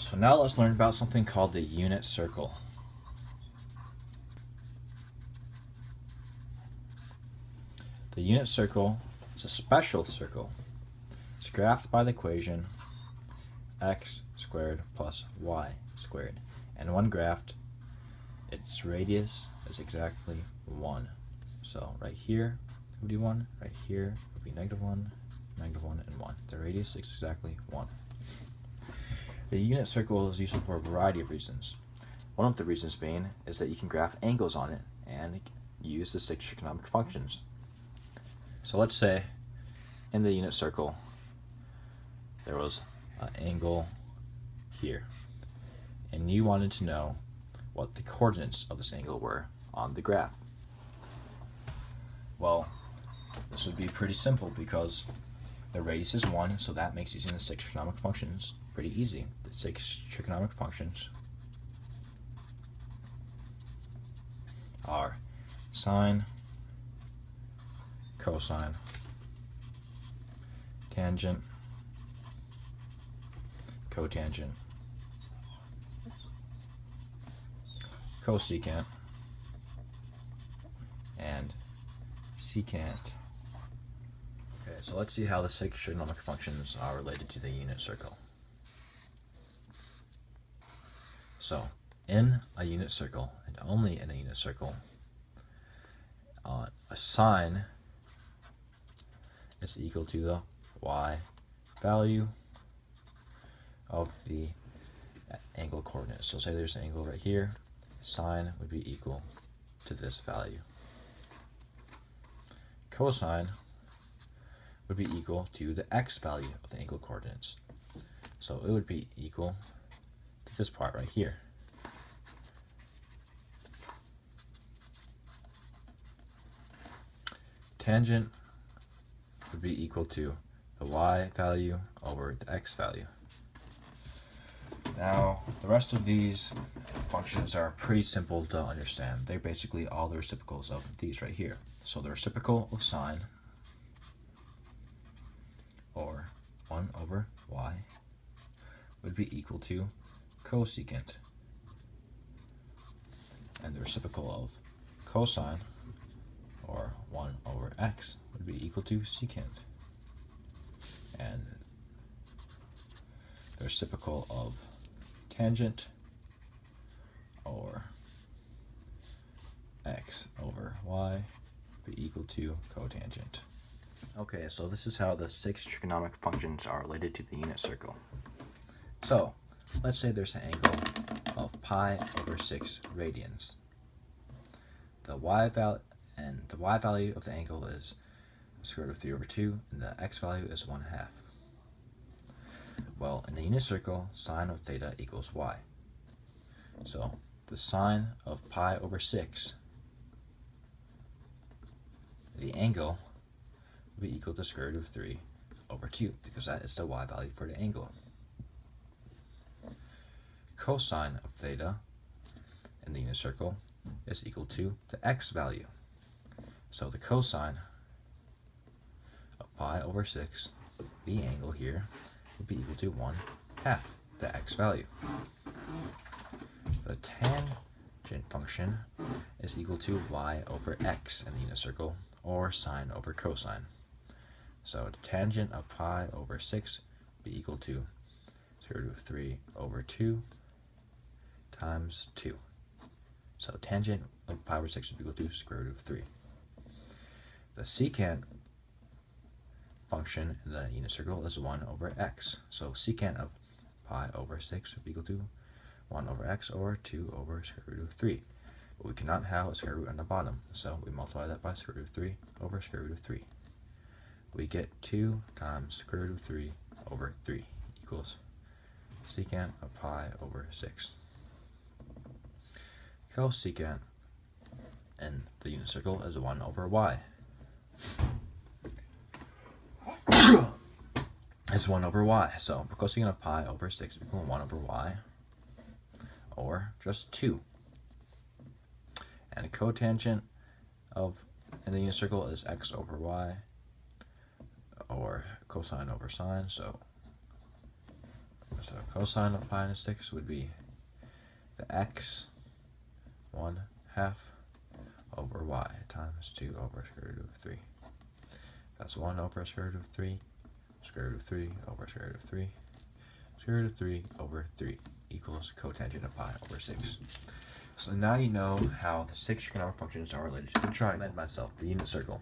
So now let's learn about something called the unit circle. The unit circle is a special circle. It's graphed by the equation x squared plus y squared. And when graphed, its radius is exactly 1. So right here would be 1, right here would be -1, -1, and 1. The radius is exactly 1. The unit circle is useful for a variety of reasons. One of the reasons being is that you can graph angles on it and use the 6 trigonometric functions. So let's say in the unit circle there was an angle here, and you wanted to know what the coordinates of this angle were on the graph. Well, this would be pretty simple because the radius is 1, so that makes using the 6 trigonometric functions pretty easy. The 6 trigonometric functions are sine, cosine, tangent, cotangent, cosecant, and secant. Okay, so let's see how the 6 trigonometric functions are related to the unit circle. So, in a unit circle, and only in a unit circle, a sine is equal to the y value of the angle coordinates. So say there's an angle right here, sine would be equal to this value. Cosine would be equal to the x value of the angle coordinates. So it would be equal to this part right here. Tangent would be equal to the y value over the x value. Now, the rest of these functions are pretty simple to understand. They're basically all the reciprocals of these right here. So the reciprocal of sine, or 1 over y, would be equal to cosecant. And the reciprocal of cosine, or 1 over x, would be equal to secant. And the reciprocal of tangent, or x over y, would be equal to cotangent. Okay, so this is how the 6 trigonometric functions are related to the unit circle. So, let's say there's an angle of pi over 6 radians. The y value of the angle is square root of 3 over 2, and the x value is 1/2. Well, in the unit circle, sine of theta equals y. So the sine of pi over 6, the angle, will be equal to square root of 3 over 2, because that is the y value for the angle. Cosine of theta in the unit circle is equal to the x value. So the cosine of pi over 6, the angle here, would be equal to 1/2 the x value. The tangent function is equal to y over x in the unit circle, or sine over cosine. So the tangent of pi over 6 would be equal to square root of 3 over 2 times 2. So tangent of pi over 6 would be equal to square root of 3. The secant function in the unit circle is 1 over x. So secant of pi over 6 would be equal to 1 over x, or 2 over square root of 3. But we cannot have a square root on the bottom, so we multiply that by square root of 3 over square root of 3. We get 2 times square root of 3 over 3 equals secant of pi over 6. Cosecant in the unit circle is 1 over y. It's 1 over y. So cosecant of pi over 6 equals 1 over y, or just 2. And cotangent of in the unit circle is x over y, or cosine over sine. So So cosine of pi minus 6 would be the x 1/2 over y times 2 over square root of 3. That's 1 over square root of 3, square root of 3 over square root of 3, square root of 3 over 3 equals cotangent of pi over 6. So now you know how the 6 trigonometric functions are related to the triangle. I meant myself, the unit circle.